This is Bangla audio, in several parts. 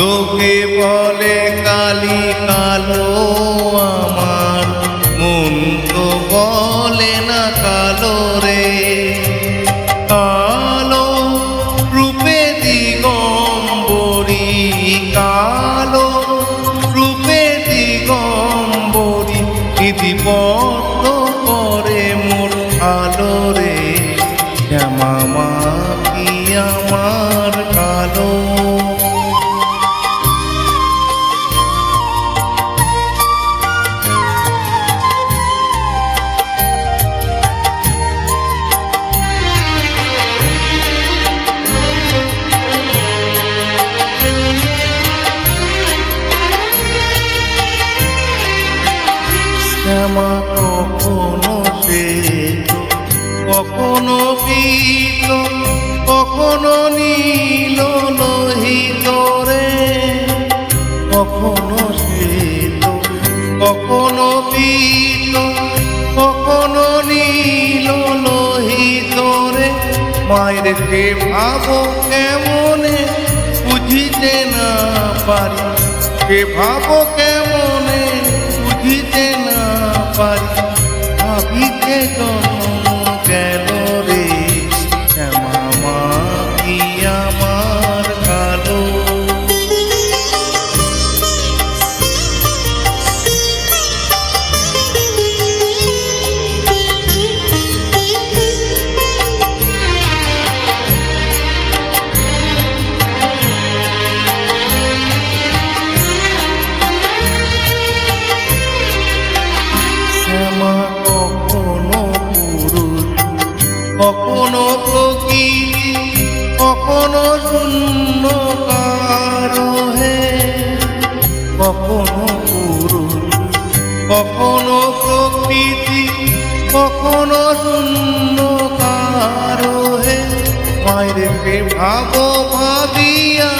লোকে বলে কালি কালো আমার মন তো বলে না কালো রে। কালো রূপে দিগম্বরী, কালো রূপে দিগম্বরী, ইতিপত্র করে মোর আলো রে। শ্যামা মা কি আমার কালো। শ্যামা কখনো শ্বেত, কখনো পীত, কখনো নীল লোহিত রে। কখনো শ্বেত, কখনো পীত, কখনো নীল লোহিত রে। মায়ের কে ভাবো কেমনে বুঝিতে না পারি, কে ভাবো কেমনে বুঝিতে না পারি। ভাবিতে জন্ম গেল রে। শ্যামা মা কি আমার কালো। শ্যামা কখনো পুরুষ, কখনো প্রকৃতি, কখনো শূন্যকার হে। কখনো পুরুষ, কখনো প্রকৃতি, কখনো শূন্যকার হে। মায়ের কে ভাবো ভাবিয়া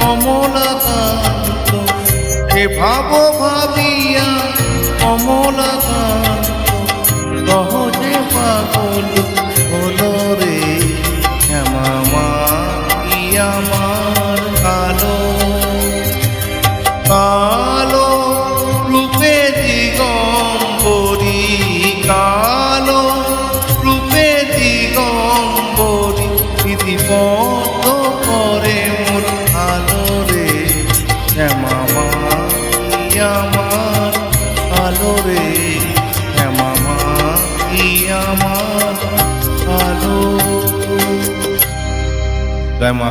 কমলাকান্ত, কে ভাবো ভাবিয়া কমলাকান্ত, সহজে পাগল হলো রে। শ্যামা মা কি আমার কালো। কালো রূপে দিগম্বরী, কালো রূপে দিগম্বরী, ইতিপত্র করে মোর আলো রে। শ্যামা মা কি আমার কালো রে। শ্যামা মা কি আমার কালো। জয় মা।